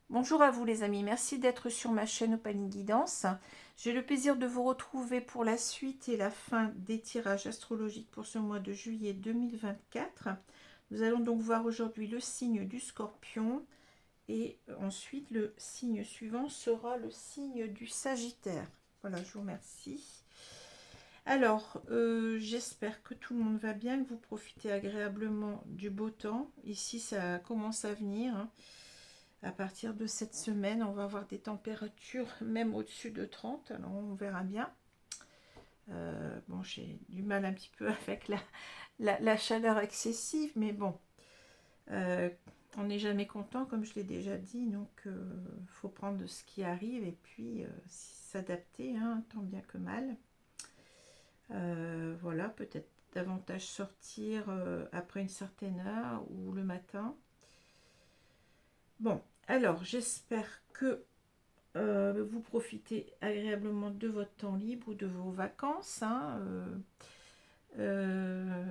Bonjour à vous les amis, merci d'être sur ma chaîne Opaline Guidance. J'ai le plaisir de vous retrouver pour la suite et la fin des tirages astrologiques pour ce mois de juillet 2024. Nous allons donc voir aujourd'hui le signe du Scorpion et ensuite le signe suivant sera le signe du Sagittaire. Voilà, je vous remercie. Alors, j'espère que tout le monde va bien, que vous profitez agréablement du beau temps. Ici, ça commence à venir, hein. À partir de cette semaine, on va avoir des températures même au-dessus de 30, alors on verra bien. Bon, j'ai du mal un petit peu avec la chaleur excessive, mais bon, on n'est jamais content, comme je l'ai déjà dit, donc faut prendre ce qui arrive et puis s'adapter, hein, tant bien que mal. Voilà, peut-être davantage sortir après une certaine heure ou le matin. Bon, alors j'espère que vous profitez agréablement de votre temps libre ou de vos vacances, hein.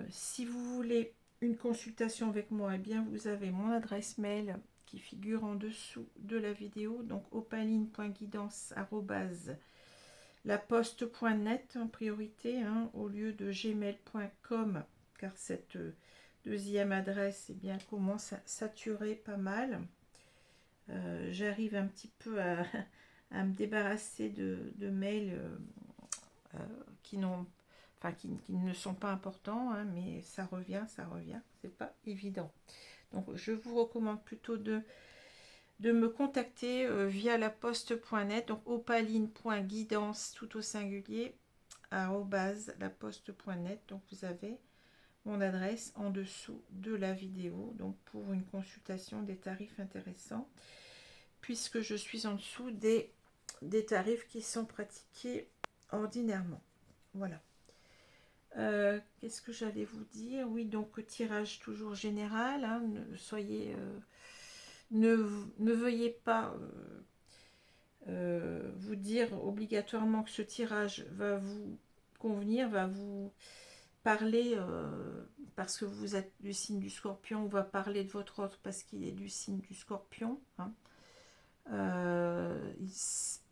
Si vous voulez une consultation avec moi, eh bien vous avez mon adresse mail qui figure en dessous de la vidéo, donc opaline.guidance@laposte.net en priorité, hein, au lieu de gmail.com, car cette deuxième adresse eh bien, commence à saturer pas mal. J'arrive un petit peu à me débarrasser de mails qui ne sont pas importants, hein, mais ça revient, c'est pas évident. Donc je vous recommande plutôt de me contacter via laposte.net, donc opaline.guidance tout au singulier @laposte.net. Donc vous avez mon adresse en dessous de la vidéo, donc pour une consultation des tarifs intéressants, puisque je suis en dessous des tarifs qui sont pratiqués ordinairement. Voilà. Qu'est-ce que j'allais vous dire? Oui, donc tirage toujours général, hein, ne veuillez pas vous dire obligatoirement que ce tirage va vous convenir, va vous parler parce que vous êtes du signe du Scorpion, on va parler de votre autre parce qu'il est du signe du Scorpion, hein.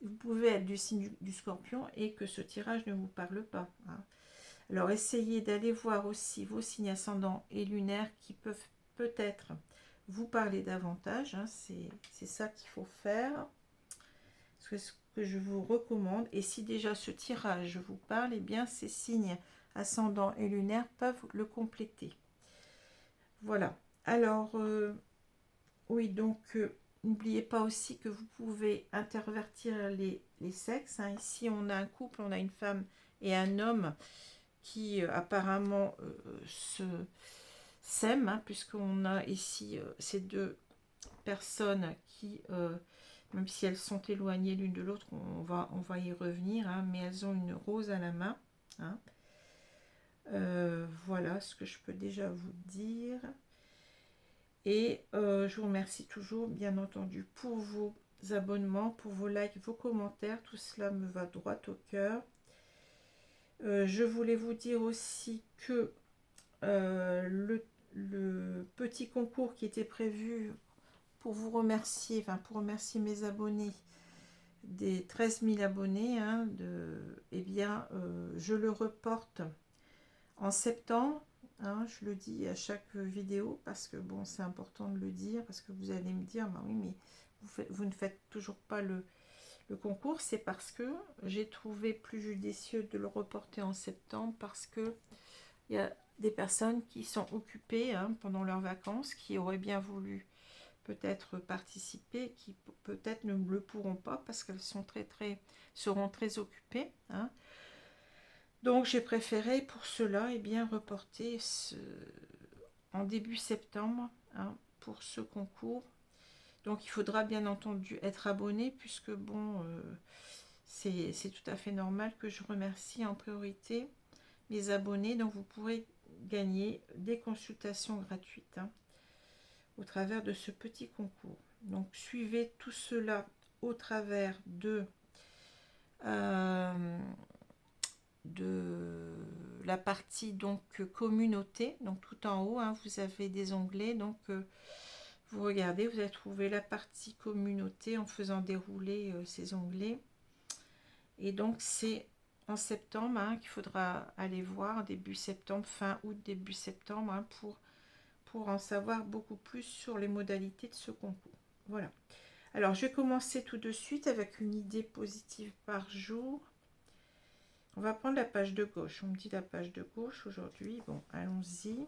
Vous pouvez être du signe du Scorpion et que ce tirage ne vous parle pas, hein. Alors essayez d'aller voir aussi vos signes ascendants et lunaires qui peuvent peut-être vous parler davantage, hein. C'est ça qu'il faut faire, c'est ce que je vous recommande. Et si déjà ce tirage vous parle, eh bien ces signes ascendants et lunaires peuvent le compléter. Voilà. Alors oui, donc n'oubliez pas aussi que vous pouvez intervertir les sexes, hein. Ici on a un couple, on a une femme et un homme qui apparemment s'aiment, hein, puisqu'on a ici ces deux personnes qui, même si elles sont éloignées l'une de l'autre, on va y revenir, hein, mais elles ont une rose à la main, hein. Voilà ce que je peux déjà vous dire. Et je vous remercie toujours, bien entendu, pour vos abonnements, pour vos likes, vos commentaires. Tout cela me va droit au cœur. Je voulais vous dire aussi que le petit concours qui était prévu pour vous remercier, enfin pour remercier mes abonnés, des 13 000 abonnés, hein, eh bien, je le reporte en septembre, hein, je le dis à chaque vidéo parce que bon, c'est important de le dire, parce que vous allez me dire, bah oui, mais vous ne faites toujours pas le concours. C'est parce que j'ai trouvé plus judicieux de le reporter en septembre, parce que il y a des personnes qui sont occupées, hein, pendant leurs vacances, qui auraient bien voulu peut-être participer, qui peut-être ne le pourront pas parce qu'elles sont seront très occupées, hein. Donc j'ai préféré pour cela reporter en début septembre, hein, pour ce concours. Donc il faudra bien entendu être abonné puisque bon, c'est tout à fait normal que je remercie en priorité mes abonnés. Donc vous pourrez gagner des consultations gratuites, hein, au travers de ce petit concours. Donc suivez tout cela au travers de la partie donc communauté. Donc tout en haut, hein, vous avez des onglets. Donc vous regardez, vous allez trouver la partie communauté en faisant dérouler ces onglets. Et donc c'est en septembre, hein, qu'il faudra aller voir, début septembre, fin août, début septembre, hein, pour en savoir beaucoup plus sur les modalités de ce concours. Voilà. Alors je vais commencer tout de suite avec une idée positive par jour. On va prendre la page de gauche. On me dit la page de gauche aujourd'hui. Bon, allons-y.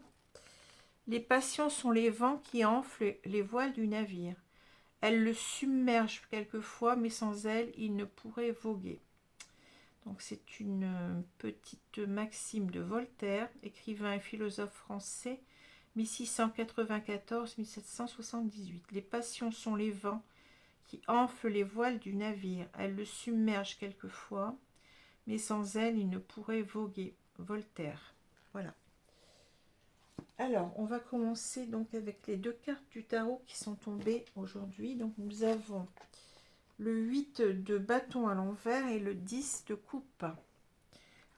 Les passions sont les vents qui enflent les voiles du navire. Elles le submergent quelquefois, mais sans elles, il ne pourrait voguer. Donc c'est une petite maxime de Voltaire, écrivain et philosophe français, 1694-1778. Les passions sont les vents qui enflent les voiles du navire. Elles le submergent quelquefois, mais sans elles, il ne pourrait voguer. Voltaire. Voilà. Alors, on va commencer donc avec les deux cartes du tarot qui sont tombées aujourd'hui. Donc, nous avons le 8 de bâton à l'envers et le 10 de coupe.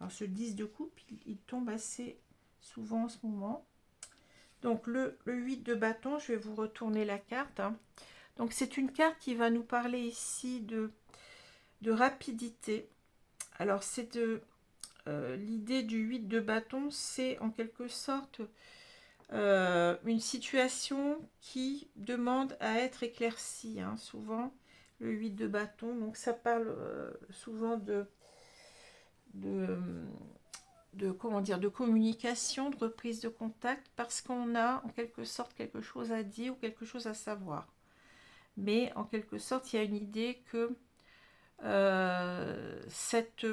Alors, ce 10 de coupe, il tombe assez souvent en ce moment. Donc, le 8 de bâton, je vais vous retourner la carte, hein. Donc, c'est une carte qui va nous parler ici de rapidité. Alors, c'est l'idée du 8 de bâton, c'est en quelque sorte une situation qui demande à être éclaircie, hein, souvent le 8 de bâton. Donc ça parle souvent comment dire, de communication, de reprise de contact, parce qu'on a en quelque sorte quelque chose à dire ou quelque chose à savoir. Mais en quelque sorte, il y a une idée que cette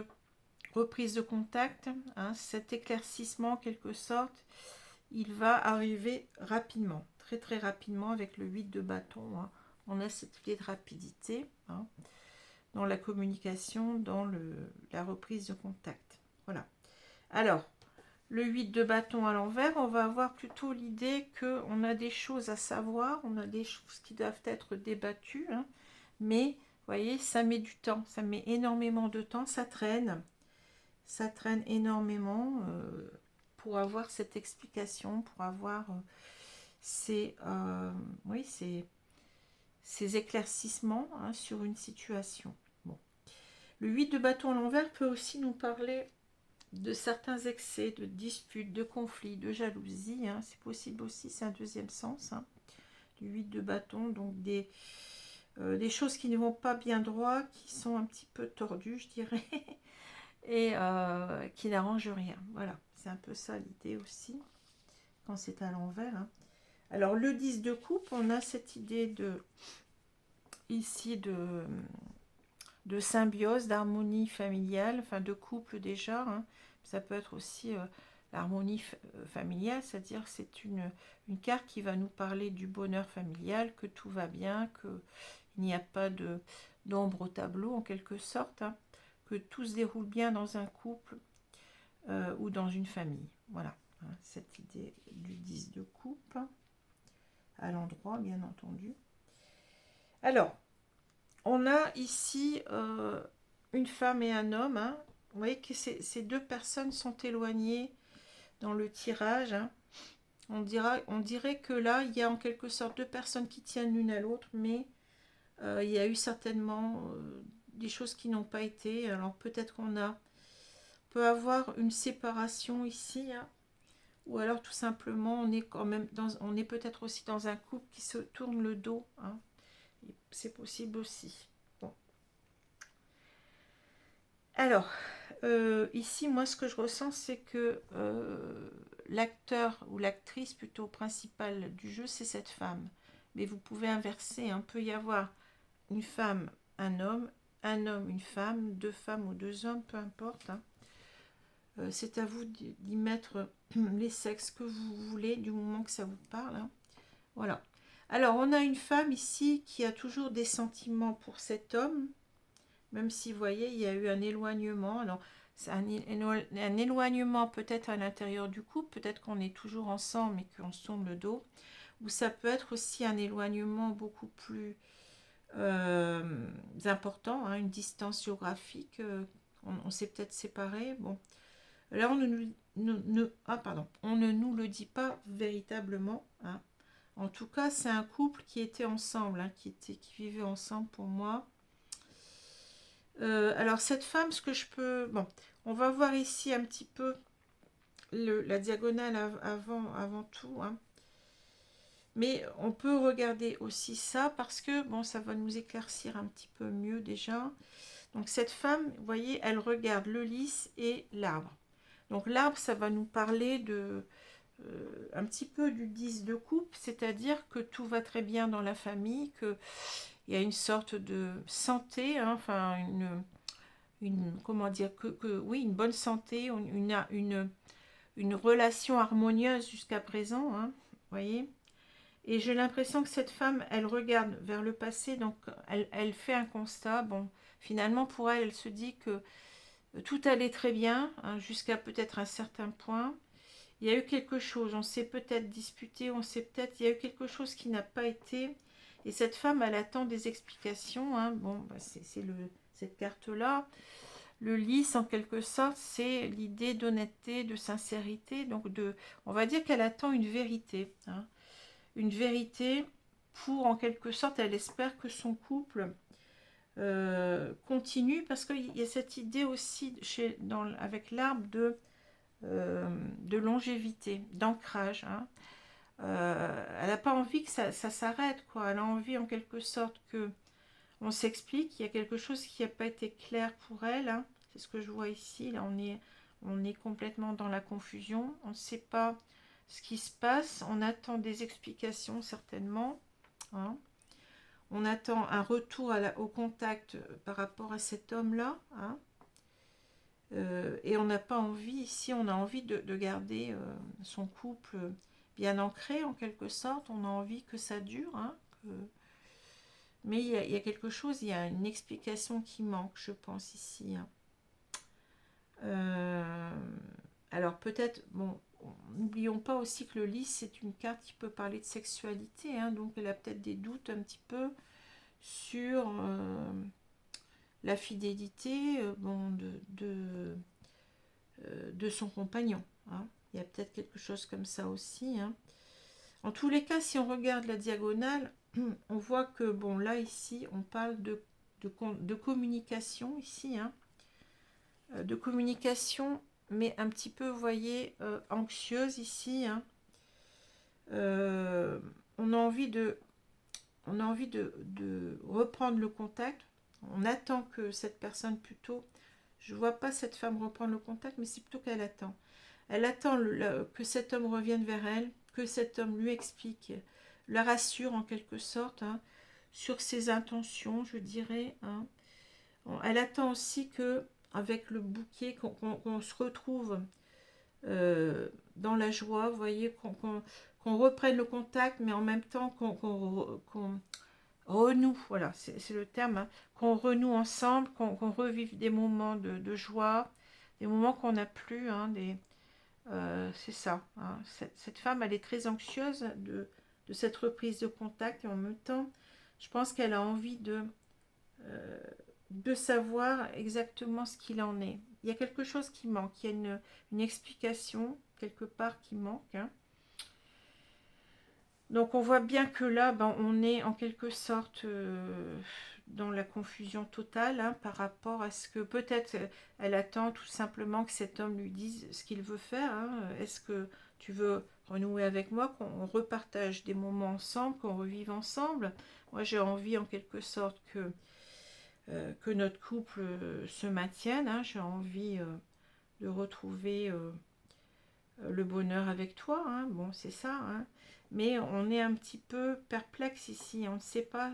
reprise de contact, hein, cet éclaircissement en quelque sorte, il va arriver rapidement, très très rapidement avec le 8 de bâton, hein. On a cette idée de rapidité, hein, dans la communication, dans la reprise de contact. Voilà. Alors, le 8 de bâton à l'envers, on va avoir plutôt l'idée qu'on a des choses à savoir, on a des choses qui doivent être débattues, hein, mais vous voyez, ça met du temps, ça met énormément de temps, ça traîne énormément pour avoir cette explication, pour avoir ces éclaircissements, hein, sur une situation. Bon. Le 8 de bâton à l'envers peut aussi nous parler de certains excès, de disputes, de conflits, de jalousie, hein. C'est possible aussi, c'est un deuxième sens, hein, du 8 de bâton, donc des choses qui ne vont pas bien droit, qui sont un petit peu tordues, je dirais, et qui n'arrangent rien. Voilà, c'est un peu ça l'idée aussi, quand c'est à l'envers, hein. Alors le 10 de coupe, on a cette idée ici de symbiose, d'harmonie familiale, enfin de couple déjà, hein. Ça peut être aussi l'harmonie familiale, c'est-à-dire c'est une carte qui va nous parler du bonheur familial, que tout va bien, qu'il n'y a pas d'ombre au tableau en quelque sorte, hein, que tout se déroule bien dans un couple ou dans une famille. Voilà, hein, cette idée du 10 de coupe, à l'endroit bien entendu. Alors, on a ici une femme et un homme, hein. Vous voyez que ces deux personnes sont éloignées dans le tirage, hein. On dirait que là, il y a en quelque sorte deux personnes qui tiennent l'une à l'autre, mais il y a eu certainement des choses qui n'ont pas été. Alors peut-être peut avoir une séparation ici, hein, ou alors tout simplement on est quand même on est peut-être aussi dans un couple qui se tourne le dos, hein. C'est possible aussi. Bon. Alors ici, moi ce que je ressens, c'est que l'acteur ou l'actrice plutôt principale du jeu, c'est cette femme. mais vous pouvez inverser, hein. Il peut y avoir une femme, un homme, une femme, deux femmes ou deux hommes, peu importe, hein. C'est à vous d'y mettre les sexes que vous voulez, du moment que ça vous parle, hein. Voilà. Alors, on a une femme ici qui a toujours des sentiments pour cet homme, même si, vous voyez, il y a eu un éloignement. Alors, c'est un éloignement peut-être à l'intérieur du couple, peut-être qu'on est toujours ensemble et qu'on se tourne le dos, ou ça peut être aussi un éloignement beaucoup plus important, hein, une distance géographique, on s'est peut-être séparés. Bon, là, on ne nous le dit pas véritablement, hein. En tout cas, c'est un couple qui était ensemble, hein, qui vivait ensemble pour moi. Alors, cette femme, ce que je peux... Bon, on va voir ici un petit peu la diagonale avant tout, hein. Mais on peut regarder aussi ça parce que, bon, ça va nous éclaircir un petit peu mieux déjà. Donc, cette femme, vous voyez, elle regarde le lys et l'arbre. Donc, l'arbre, ça va nous parler de... un petit peu du 10 de coupe, c'est-à-dire que tout va très bien dans la famille, qu'il y a une sorte de santé, hein, enfin comment dire, oui, une bonne santé, une relation harmonieuse jusqu'à présent, hein, voyez. Et j'ai l'impression que cette femme, elle regarde vers le passé, donc elle fait un constat. Bon, finalement, pour elle, elle se dit que tout allait très bien, hein, jusqu'à peut-être un certain point. Il y a eu quelque chose, on s'est peut-être disputé, il y a eu quelque chose qui n'a pas été. Et cette femme, elle attend des explications, hein. Bon, bah cette carte-là. Le lys, en quelque sorte, c'est l'idée d'honnêteté, de sincérité. Donc, on va dire qu'elle attend une vérité, hein. Une vérité pour, en quelque sorte, elle espère que son couple continue. Parce qu'il y a cette idée aussi, avec l'arbre, de longévité, d'ancrage, hein. Elle n'a pas envie que ça s'arrête, quoi. Elle a envie, en quelque sorte, que on s'explique. Il y a quelque chose qui n'a pas été clair pour elle, hein. C'est ce que je vois ici. Là, on est complètement dans la confusion. On ne sait pas ce qui se passe. On attend des explications, certainement, hein. On attend un retour au contact par rapport à cet homme-là, hein. Et on n'a pas envie, ici, on a envie de garder son couple bien ancré, en quelque sorte. On a envie que ça dure, hein, mais il y a quelque chose, il y a une explication qui manque, je pense, ici, hein. Alors peut-être, bon, n'oublions pas aussi que le lys, c'est une carte qui peut parler de sexualité, hein, donc elle a peut-être des doutes un petit peu sur la fidélité, bon, de son compagnon, hein. Il y a peut-être quelque chose comme ça aussi, hein. En tous les cas, si on regarde la diagonale, on voit que, bon, là, ici, on parle de communication, ici, hein. De communication, mais un petit peu, vous voyez, anxieuse, ici, hein. On a envie de reprendre le contact. On attend que cette personne, plutôt, je vois pas cette femme reprendre le contact, mais c'est plutôt qu'elle attend. Elle attend que cet homme revienne vers elle, que cet homme lui explique, la rassure en quelque sorte, hein, sur ses intentions, je dirais, hein. Elle attend aussi que, avec le bouquet, qu'on se retrouve dans la joie, vous voyez, qu'on reprenne le contact, mais en même temps qu'on renoue, voilà, c'est le terme, hein, qu'on renoue ensemble, qu'on revive des moments de joie, des moments qu'on n'a plus, hein, c'est ça, hein. Cette femme, elle est très anxieuse de cette reprise de contact, et en même temps, je pense qu'elle a envie de savoir exactement ce qu'il en est. Il y a quelque chose qui manque, il y a une explication quelque part qui manque, hein. Donc on voit bien que là, ben, on est en quelque sorte dans la confusion totale, hein, par rapport à ce que peut-être elle attend tout simplement que cet homme lui dise ce qu'il veut faire, hein. Est-ce que tu veux renouer avec moi, qu'on repartage des moments ensemble, qu'on revive ensemble? Moi j'ai envie en quelque sorte que notre couple se maintienne, hein. J'ai envie de retrouver le bonheur avec toi, hein. Bon, c'est ça, hein. Mais on est un petit peu perplexe ici, on ne sait pas.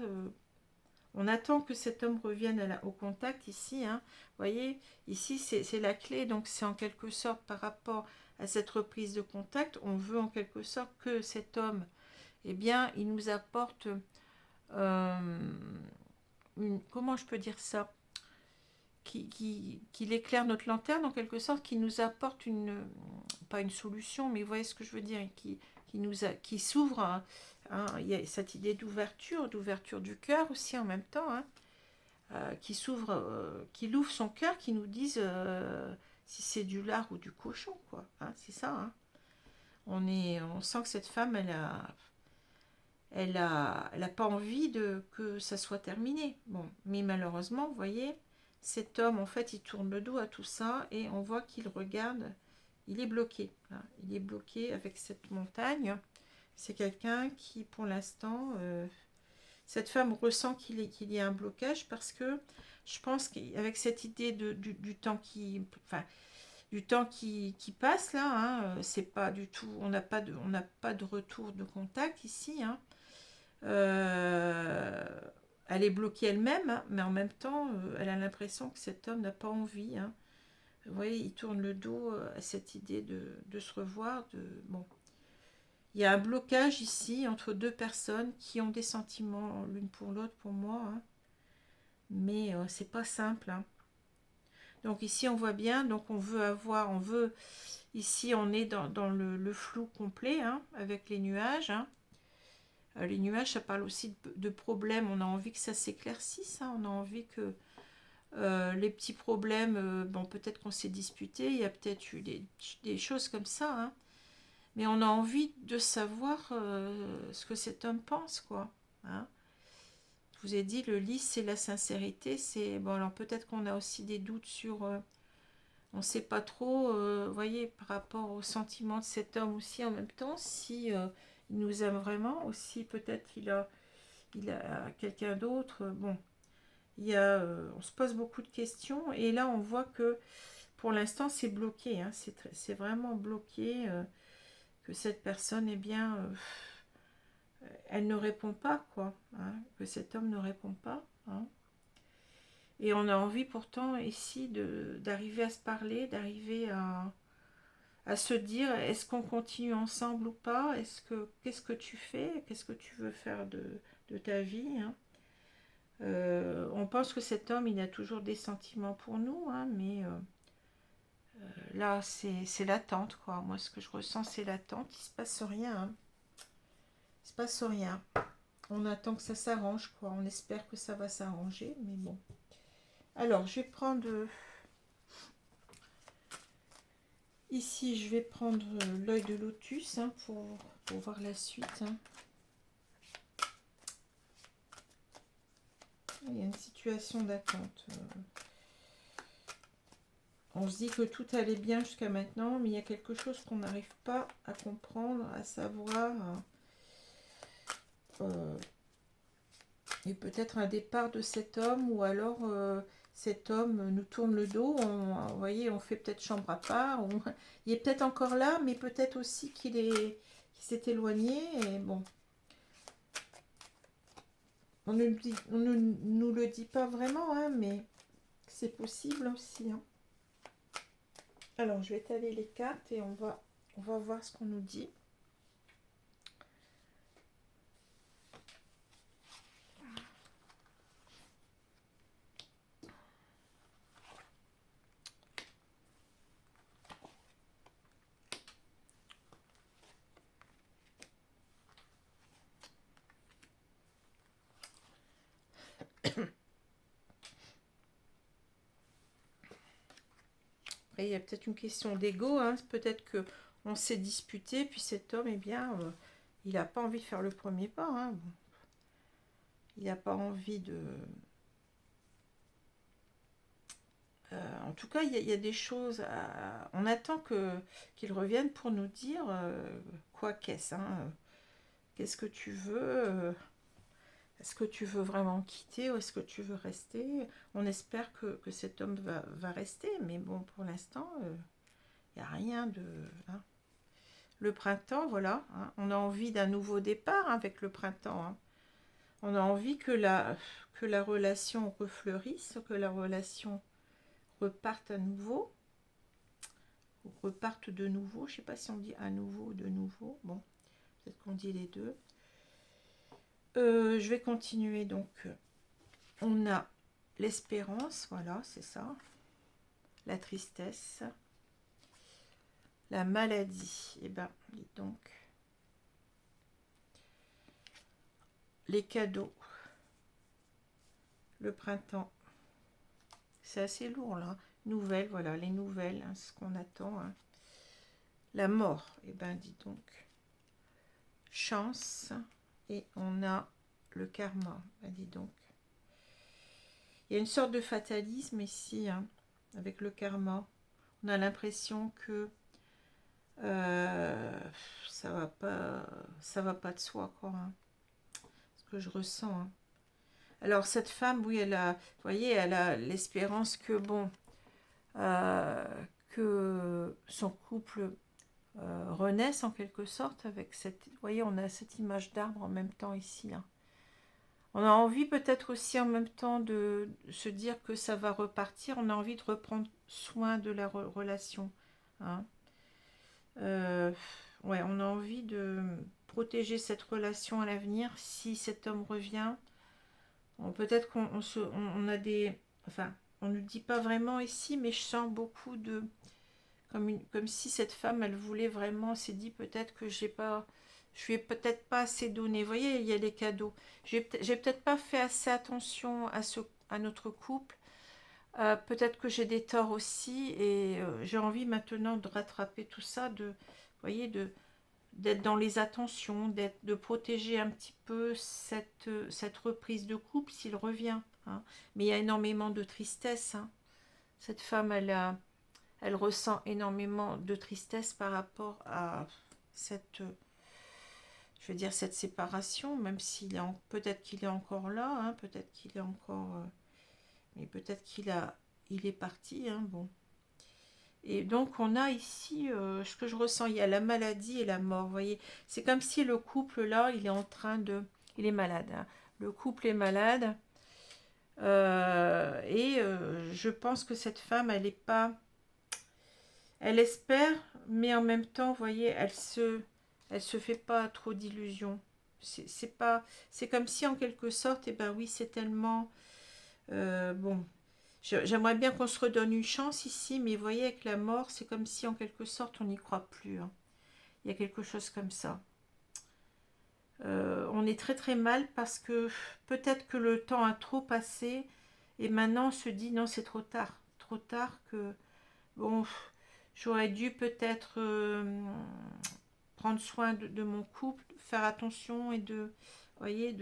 On attend que cet homme revienne au contact ici, hein. Vous voyez, ici c'est la clé, donc c'est en quelque sorte par rapport à cette reprise de contact, on veut en quelque sorte que cet homme, eh bien, il nous apporte comment je peux dire ça, qu'il éclaire notre lanterne en quelque sorte, qui nous apporte pas une solution, mais vous voyez ce que je veux dire, qui s'ouvre, hein, il y a cette idée d'ouverture du cœur aussi en même temps, hein, qui ouvre son cœur, qui nous dise si c'est du lard ou du cochon, quoi, hein, c'est ça, hein. On sent que cette femme, elle a pas envie que ça soit terminé. Bon, mais malheureusement, vous voyez, cet homme, en fait, il tourne le dos à tout ça et on voit qu'il regarde, il est bloqué, hein. Il est bloqué avec cette montagne. C'est quelqu'un qui, pour l'instant, cette femme ressent qu'il y a un blocage parce que je pense qu'avec cette idée du temps enfin, du temps qui passe là, hein, c'est pas du tout, on n'a pas de retour de contact ici, hein. Euh, Elle est bloquée elle-même, hein, mais en même temps, elle a l'impression que cet homme n'a pas envie, hein. Vous voyez, il tourne le dos à cette idée de se revoir. Bon. Il y a un blocage ici entre deux personnes qui ont des sentiments l'une pour l'autre, pour moi, hein, mais c'est pas simple, hein. Donc ici, on voit bien, donc ici, on est dans le flou complet, hein, avec les nuages, hein. Les nuages, ça parle aussi de problèmes. On a envie que ça s'éclaircisse, hein. On a envie que les petits problèmes, bon, peut-être qu'on s'est disputé, il y a peut-être eu des choses comme ça, hein. Mais on a envie de savoir ce que cet homme pense, quoi, hein. Je vous ai dit, le lys, c'est la sincérité. C'est bon, alors peut-être qu'on a aussi des doutes sur. On ne sait pas trop, vous voyez, par rapport aux sentiments de cet homme aussi en même temps, si il nous aime vraiment, aussi peut-être il a quelqu'un d'autre. Bon, on se pose beaucoup de questions et là on voit que pour l'instant c'est bloqué, hein, c'est vraiment bloqué, que cette personne, eh bien, elle ne répond pas, quoi, hein, que cet homme ne répond pas, hein. Et on a envie pourtant ici d'arriver à se parler, d'arriver à se dire est-ce qu'on continue ensemble ou pas, qu'est-ce que tu fais, qu'est-ce que tu veux faire de ta vie, hein. On pense que cet homme il a toujours des sentiments pour nous, hein, mais là c'est l'attente, quoi. Moi ce que je ressens c'est l'attente, il se passe rien, hein. Il se passe rien, on attend que ça s'arrange, quoi, on espère que ça va s'arranger, mais bon. Alors je vais prendre ici, je vais prendre l'œil de lotus, hein, pour voir la suite, hein. Il y a une situation d'attente. On se dit que tout allait bien jusqu'à maintenant, mais il y a quelque chose qu'on n'arrive pas à comprendre, à savoir. Et peut-être un départ de cet homme, ou alors cet homme nous tourne le dos. Vous voyez, on fait peut-être chambre à part. Il est peut-être encore là, mais peut-être aussi qu'il s'est éloigné. Et bon, on ne nous le dit pas vraiment, hein, mais c'est possible aussi, hein. Alors, je vais étaler les cartes et on va voir ce qu'on nous dit. Après, il y a peut-être une question d'ego, hein. Peut-être que on s'est disputé, puis cet homme, eh bien, il n'a pas envie de faire le premier pas, hein. Bon. Il n'a pas envie de... en tout cas, il y a des choses... On attend qu'il revienne pour nous dire quoi qu'est-ce, hein. Qu'est-ce que tu veux, est-ce que tu veux vraiment quitter ou est-ce que tu veux rester? On espère que cet homme va rester, mais bon, pour l'instant, il n'y a rien de... hein. le printemps, voilà. Hein. On a envie d'un nouveau départ hein, avec le printemps. Hein. On a envie que la relation refleurisse, que la relation reparte à nouveau. Ou reparte de nouveau. Je ne sais pas si on dit à nouveau ou de nouveau. Bon, peut-être qu'on dit les deux. Je vais continuer. Donc, on a l'espérance, voilà, c'est ça. La tristesse. La maladie. Eh ben, dis donc. Les cadeaux. Le printemps. C'est assez lourd, là. Nouvelles, voilà, les nouvelles, hein, ce qu'on attend. Hein. La mort. Eh ben, dis donc. Chance. Et on a le karma. Ben, dis donc. Il y a une sorte de fatalisme ici, hein, avec le karma. On a l'impression que ça va pas de soi, quoi. Hein, ce que je ressens. Hein. Alors cette femme, oui, vous voyez, elle a l'espérance que bon, que son couple renaisse en quelque sorte avec cette. Vous voyez, on a cette image d'arbre en même temps ici. Hein. On a envie peut-être aussi en même temps de se dire que ça va repartir. On a envie de reprendre soin de la relation. Hein. Ouais, on a envie de protéger cette relation à l'avenir. Si cet homme revient, peut-être on a des... Enfin, on ne dit pas vraiment ici, mais je sens beaucoup de... Comme si cette femme, elle voulait vraiment, s'est dit peut-être que je lui ai peut-être pas assez donné. Vous voyez, il y a les cadeaux. J'ai peut-être pas fait assez attention à notre couple. Peut-être que j'ai des torts aussi et j'ai envie maintenant de rattraper tout ça, vous voyez, d'être dans les attentions, de protéger un petit peu cette reprise de couple s'il revient. Hein. Mais il y a énormément de tristesse. Hein. Cette femme, elle ressent énormément de tristesse par rapport à je veux dire, cette séparation, même peut-être qu'il est encore là, hein, peut-être qu'il est encore, mais peut-être il est parti, hein, bon. Et donc on a ici ce que je ressens, il y a la maladie et la mort, vous voyez. C'est comme si le couple là, il est malade. Hein. Le couple est malade je pense que cette femme, elle espère, mais en même temps, vous voyez, elle se fait pas trop d'illusions. C'est comme si en quelque sorte, et ben oui, c'est tellement bon. J'aimerais bien qu'on se redonne une chance ici, mais vous voyez, avec la mort, c'est comme si en quelque sorte on n'y croit plus. Hein. Il y a quelque chose comme ça. On est très très mal parce que peut-être que le temps a trop passé et maintenant on se dit non, c'est trop tard. Trop tard que, bon, j'aurais dû peut-être prendre soin de mon couple, faire attention et vous voyez,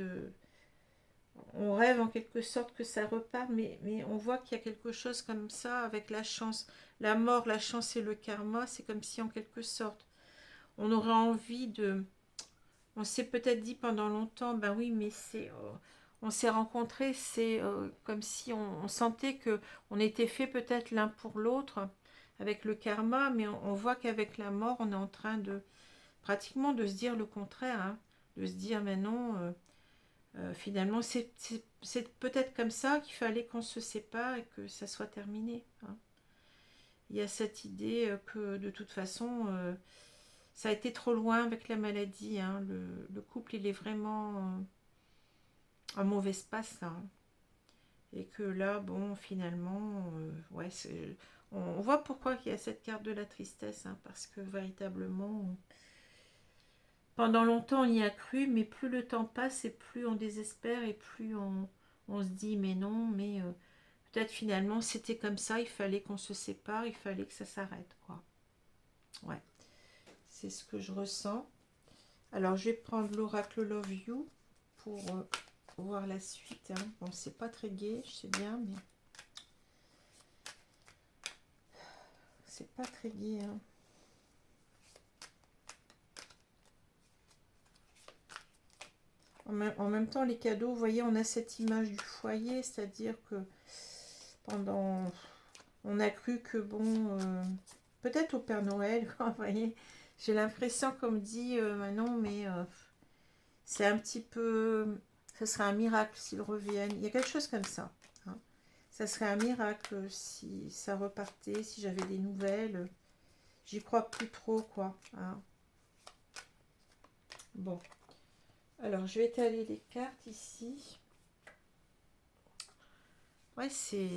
on rêve en quelque sorte que ça repart, mais on voit qu'il y a quelque chose comme ça avec la chance. La mort, la chance et le karma, c'est comme si en quelque sorte, on aurait envie de... On s'est peut-être dit pendant longtemps, ben oui, mais on s'est rencontrés, c'est comme si on sentait que on était fait peut-être l'un pour l'autre avec le karma, mais on voit qu'avec la mort, on est en train de pratiquement de se dire le contraire, hein, de se dire mais non... finalement, c'est peut-être comme ça qu'il fallait qu'on se sépare et que ça soit terminé. Hein. Il y a cette idée que de toute façon, ça a été trop loin avec la maladie. Hein. Le couple, il est vraiment en mauvaise passe. Hein. Et que là, bon, finalement, ouais, on voit pourquoi il y a cette carte de la tristesse. Hein, parce que véritablement, pendant longtemps, on y a cru, mais plus le temps passe et plus on désespère et plus on se dit mais non, mais peut-être finalement c'était comme ça, il fallait qu'on se sépare, il fallait que ça s'arrête, quoi. Ouais, c'est ce que je ressens. Alors je vais prendre l'oracle Love You pour voir la suite. Hein. Bon, c'est pas très gai, je sais bien, mais c'est pas très gai. Hein. En même temps, les cadeaux, vous voyez, on a cette image du foyer, c'est-à-dire que on a cru que, bon, peut-être au Père Noël, quoi, vous voyez, J'ai l'impression, comme dit Manon, mais c'est un petit peu... Ce serait un miracle s'ils reviennent. Il y a quelque chose comme ça. Hein. Ça serait un miracle si ça repartait, si j'avais des nouvelles. J'y crois plus trop, quoi. Hein. Bon. Alors, je vais étaler les cartes ici. Ouais, c'est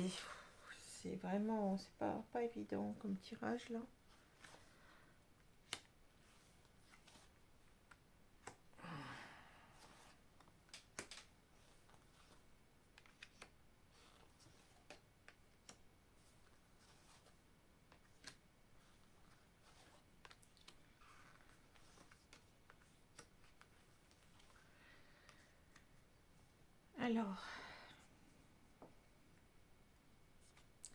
vraiment... C'est pas évident comme tirage, là. Alors,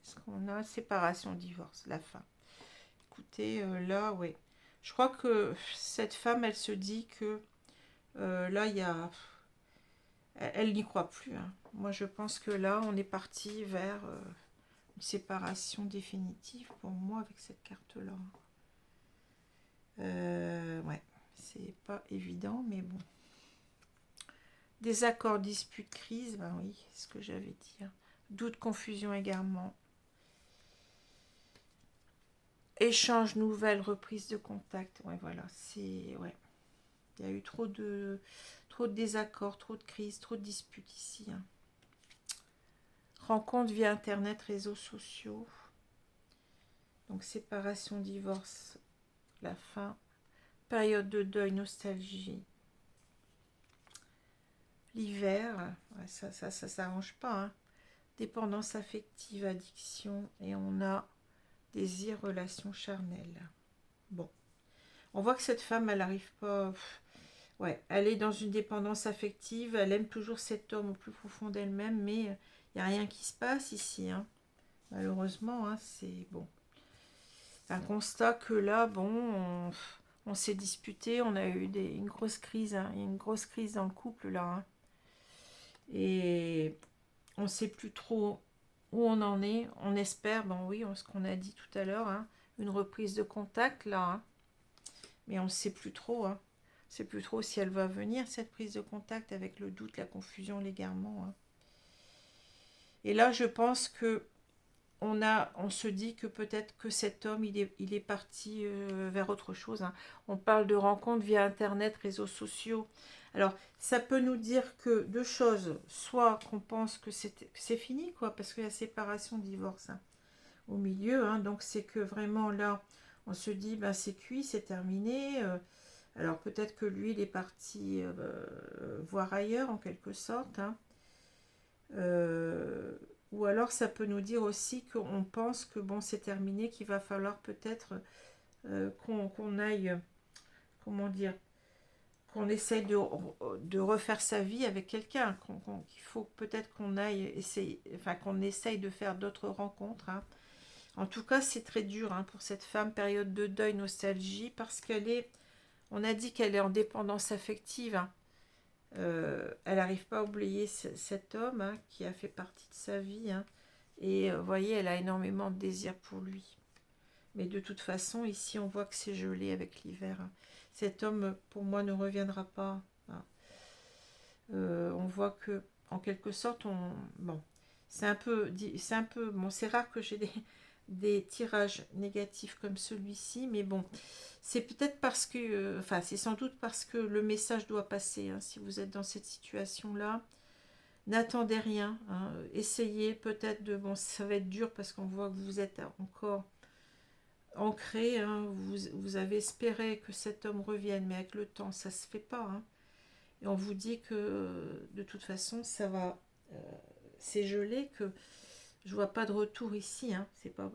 est-ce qu'on a séparation, divorce, la fin? Écoutez, là, oui. Je crois que cette femme, elle se dit que là, il y a... Elle n'y croit plus. Hein. Moi, je pense que là, on est parti vers une séparation définitive pour moi avec cette carte-là. Ouais, c'est pas évident, mais bon. Désaccord, dispute, crise, ben oui, c'est ce que j'avais dit. Hein. Doute, confusion également. Échange, nouvelles, reprise de contact. Ouais, voilà, c'est... Ouais. Il y a eu trop de désaccords, trop de crises, trop de disputes ici. Hein. Rencontre via Internet, réseaux sociaux. Donc séparation, divorce, la fin. Période de deuil, nostalgie. L'hiver, ouais, ça s'arrange pas. Hein. Dépendance affective, addiction. Et on a désir, relation charnelle. Bon. On voit que cette femme, elle n'arrive pas... Ouais, elle est dans une dépendance affective, elle aime toujours cet homme au plus profond d'elle-même, mais il n'y a rien qui se passe ici. Hein. Malheureusement, hein, c'est bon. Un constat que là, bon, on s'est disputé, on a eu une grosse crise, hein, une grosse crise dans le couple là. Hein. Et on ne sait plus trop où on en est. On espère, bon oui, ce qu'on a dit tout à l'heure, hein, une reprise de contact là. Hein. Mais on ne sait plus trop. Hein. On ne sait plus trop si elle va venir, cette prise de contact, avec le doute, la confusion, l'égarement. Hein. Et là, je pense que on se dit que peut-être que cet homme, il est parti vers autre chose. Hein. On parle de rencontres via Internet, réseaux sociaux. Alors, ça peut nous dire que deux choses. Soit qu'on pense que c'est fini, quoi, parce qu'il y a séparation, divorce hein, au milieu. Hein, donc, c'est que vraiment, là, on se dit, ben, c'est cuit, c'est terminé. Alors, peut-être que lui, il est parti voir ailleurs, en quelque sorte. Hein. Ou alors ça peut nous dire aussi qu'on pense que bon c'est terminé, qu'il va falloir peut-être qu'on aille, comment dire, qu'on essaye de refaire sa vie avec quelqu'un, qu'il faut peut-être qu'on aille essayer, enfin qu'on essaye de faire d'autres rencontres. Hein. En tout cas c'est très dur hein, pour cette femme, période de deuil, nostalgie, parce qu'elle est, on a dit qu'elle est en dépendance affective. Hein. Elle n'arrive pas à oublier cet homme hein, qui a fait partie de sa vie. Hein. Et vous voyez, elle a énormément de désir pour lui. Mais de toute façon, ici, on voit que c'est gelé avec l'hiver. Hein. Cet homme, pour moi, ne reviendra pas. Hein. On voit que, en quelque sorte, bon, bon, c'est rare que j'ai des tirages négatifs comme celui-ci, mais bon, c'est peut-être parce que, enfin, c'est sans doute parce que le message doit passer. Hein, si vous êtes dans cette situation-là, n'attendez rien. Hein, essayez peut-être de, bon, ça va être dur parce qu'on voit que vous êtes encore ancré. Hein, vous avez espéré que cet homme revienne, mais avec le temps, ça se fait pas. Hein, et on vous dit que de toute façon, ça va, c'est gelé, que je vois pas de retour ici. Hein, c'est pas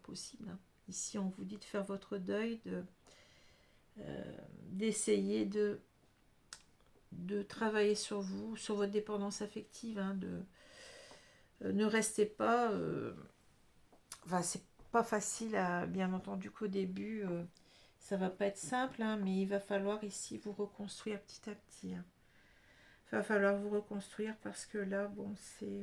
possible. Hein. Ici, on vous dit de faire votre deuil, d'essayer de travailler sur vous, sur votre dépendance affective, hein, ne restez pas, enfin c'est pas facile, bien entendu qu'au début, ça va pas être simple, hein, mais il va falloir ici vous reconstruire petit à petit. Hein. Il va falloir vous reconstruire parce que là, bon, c'est,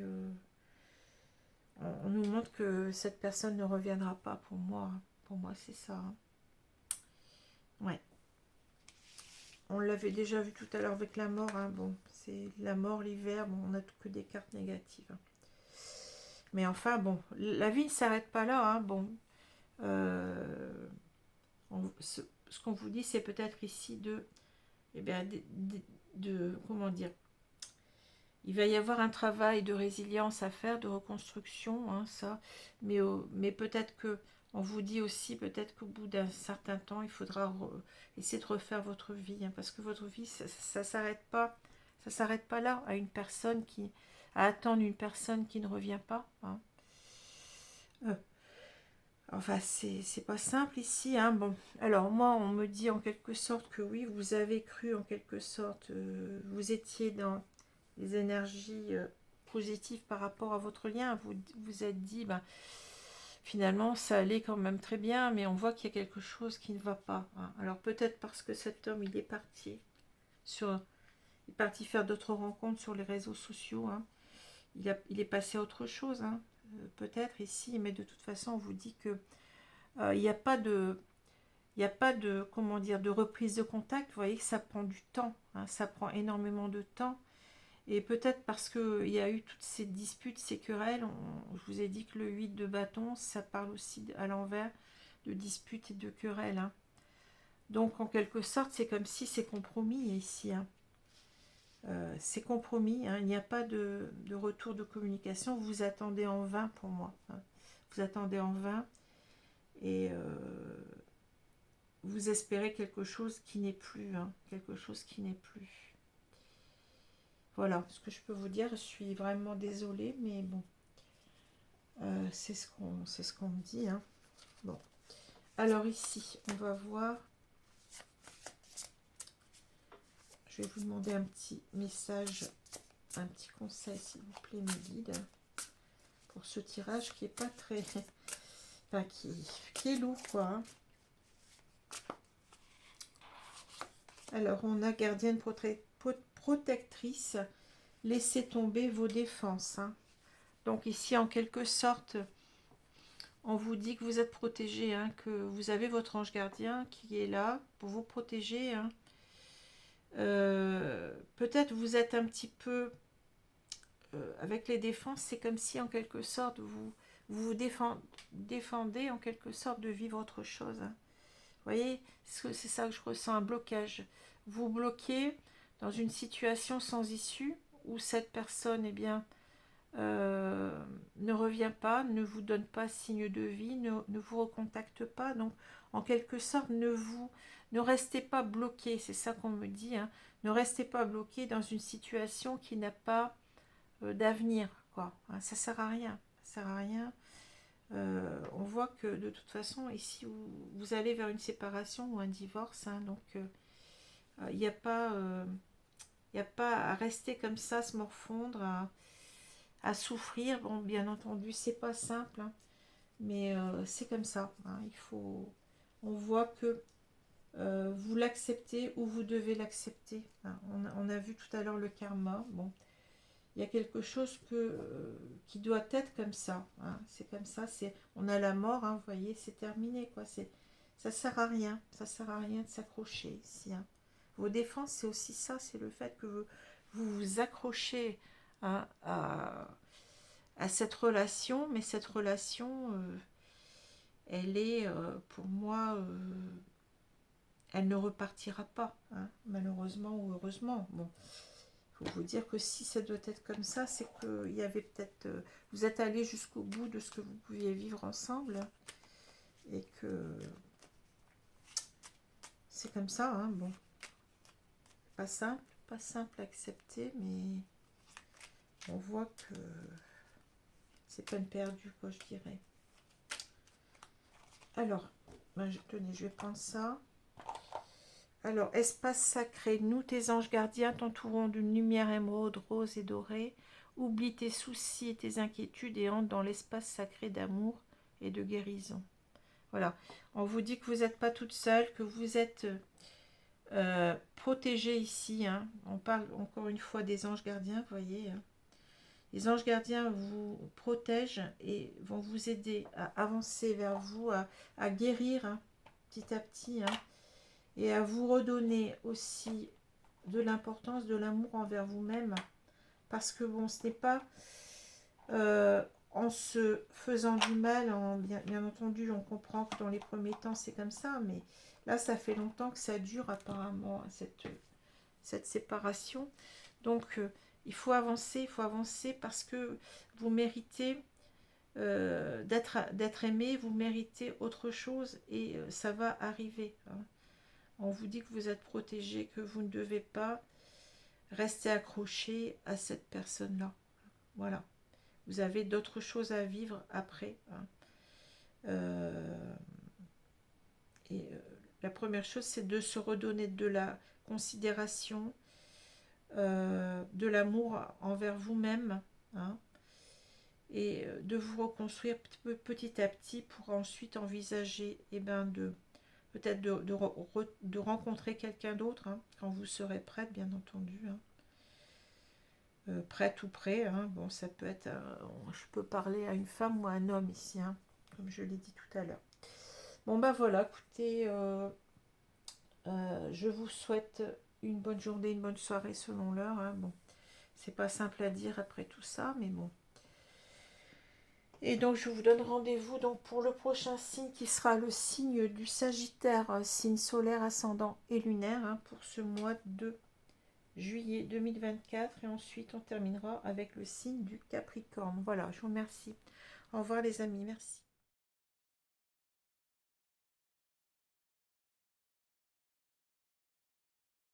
on nous montre que cette personne ne reviendra pas pour moi. Hein. Pour moi, c'est ça. Hein. Ouais. On l'avait déjà vu tout à l'heure avec la mort. Hein. Bon, c'est la mort, l'hiver. Bon, on n'a que des cartes négatives. Hein. Mais enfin, bon, la vie ne s'arrête pas là. Hein. Bon, ce qu'on vous dit, c'est peut-être ici de, eh bien, comment dire, il va y avoir un travail de résilience à faire, de reconstruction, hein, ça. Mais peut-être que, on vous dit aussi, peut-être qu'au bout d'un certain temps, il faudra essayer de refaire votre vie, hein, parce que votre vie, ça s'arrête pas là, à une personne à attendre une personne qui ne revient pas. Hein. Enfin, c'est pas simple ici. Hein. Bon, alors moi, on me dit en quelque sorte que oui, vous avez cru en quelque sorte, vous étiez dans les énergies positives par rapport à votre lien. Vous vous êtes dit, ben, finalement, ça allait quand même très bien, mais on voit qu'il y a quelque chose qui ne va pas. Hein. Alors peut-être parce que cet homme, il est parti il est parti faire d'autres rencontres sur les réseaux sociaux. Hein. Il est passé à autre chose. Hein. Peut-être ici, mais de toute façon, on vous dit que il n'y a pas de comment dire, de reprise de contact. Vous voyez que ça prend du temps, hein, ça prend énormément de temps. Et peut-être parce qu'il y a eu toutes ces disputes, ces querelles, je vous ai dit que le 8 de bâton, ça parle aussi à l'envers de disputes et de querelles. Hein. Donc en quelque sorte, c'est comme si c'est compromis ici. Hein. C'est compromis, hein, il n'y a pas de retour de communication. Vous attendez en vain pour moi. Hein. Vous attendez en vain et vous espérez quelque chose qui n'est plus. Hein, quelque chose qui n'est plus. Voilà ce que je peux vous dire. Je suis vraiment désolée, mais bon. C'est ce qu'on me dit. Hein. Bon. Alors ici, on va voir. Je vais vous demander un petit message, un petit conseil, s'il vous plaît, mes guides, pour ce tirage qui est pas très... Enfin, qui est lourd, quoi. Hein. Alors, on a gardienne protectrice. Laissez tomber vos défenses. Hein. Donc ici, en quelque sorte... On vous dit que vous êtes protégé, hein, que vous avez votre ange gardien qui est là pour vous protéger. Hein. Peut-être vous êtes un petit peu... avec les défenses, c'est comme si en quelque sorte vous défendez en quelque sorte de vivre autre chose. Hein. Vous voyez, c'est ça que je ressens, un blocage. Vous bloquez dans une situation sans issue où cette personne, eh bien, ne revient pas, ne vous donne pas signe de vie, ne vous recontacte pas. Donc, en quelque sorte, ne restez pas bloqué. C'est ça qu'on me dit. Hein. Ne restez pas bloqué dans une situation qui n'a pas d'avenir. Quoi. Hein, ça sert à rien. Ça sert à rien. On voit que de toute façon, ici, vous allez vers une séparation ou un divorce. Hein, donc, il n'y a pas... il n'y a pas à rester comme ça, se morfondre, à souffrir. Bon, bien entendu, c'est pas simple, hein, mais c'est comme ça. Hein, on voit que vous l'acceptez ou vous devez l'accepter. Hein. On a vu tout à l'heure le karma. Bon, il y a quelque chose qui doit être comme ça. Hein. C'est comme ça. On a la mort. Hein, vous voyez, c'est terminé, quoi. Ça sert à rien. Ça sert à rien de s'accrocher ici. Hein. Vos défenses, c'est aussi ça. C'est le fait que vous vous accrochez à cette relation, mais cette relation, elle est, pour moi, elle ne repartira pas, hein, malheureusement ou heureusement. Bon, il faut vous dire que si ça doit être comme ça, c'est qu'il y avait peut-être... vous êtes allé jusqu'au bout de ce que vous pouviez vivre ensemble, et que c'est comme ça, hein, bon. Pas simple à accepter, mais on voit que c'est peine perdue, quoi, je dirais. Alors, ben, tenez, je vais prendre ça. Alors, espace sacré, nous, tes anges gardiens, t'entourons d'une lumière émeraude, rose et dorée. Oublie tes soucis et tes inquiétudes et entre dans l'espace sacré d'amour et de guérison. Voilà, on vous dit que vous n'êtes pas toute seule, que vous êtes protégée ici. Hein. On parle encore une fois des anges gardiens, vous voyez. Hein. Les anges gardiens vous protègent et vont vous aider à avancer vers vous, à guérir, hein, petit à petit. Hein. et à vous redonner aussi de l'importance, de l'amour envers vous-même, parce que bon, ce n'est pas en se faisant du mal, bien entendu, on comprend que dans les premiers temps c'est comme ça, mais là ça fait longtemps que ça dure apparemment, cette séparation. Donc il faut avancer parce que vous méritez d'être aimé, vous méritez autre chose et ça va arriver, hein. On vous dit que vous êtes protégé, que vous ne devez pas rester accroché à cette personne-là. Voilà. Vous avez d'autres choses à vivre après, hein. Euh, la première chose, c'est de se redonner de la considération, de l'amour envers vous-même, hein, et de vous reconstruire petit à petit pour ensuite envisager peut-être de rencontrer quelqu'un d'autre, hein, quand vous serez prête, bien entendu, hein. Prête ou prêt, hein. Bon, ça peut être, je peux parler à une femme ou à un homme ici, hein, comme je l'ai dit tout à l'heure. Bon ben voilà, écoutez, je vous souhaite une bonne journée, une bonne soirée selon l'heure, hein. Bon, c'est pas simple à dire après tout ça, mais bon. Et donc je vous donne rendez-vous donc pour le prochain signe qui sera le signe du Sagittaire, signe solaire, ascendant et lunaire, hein, pour ce mois de juillet 2024. Et ensuite on terminera avec le signe du Capricorne. Voilà, je vous remercie. Au revoir les amis, merci.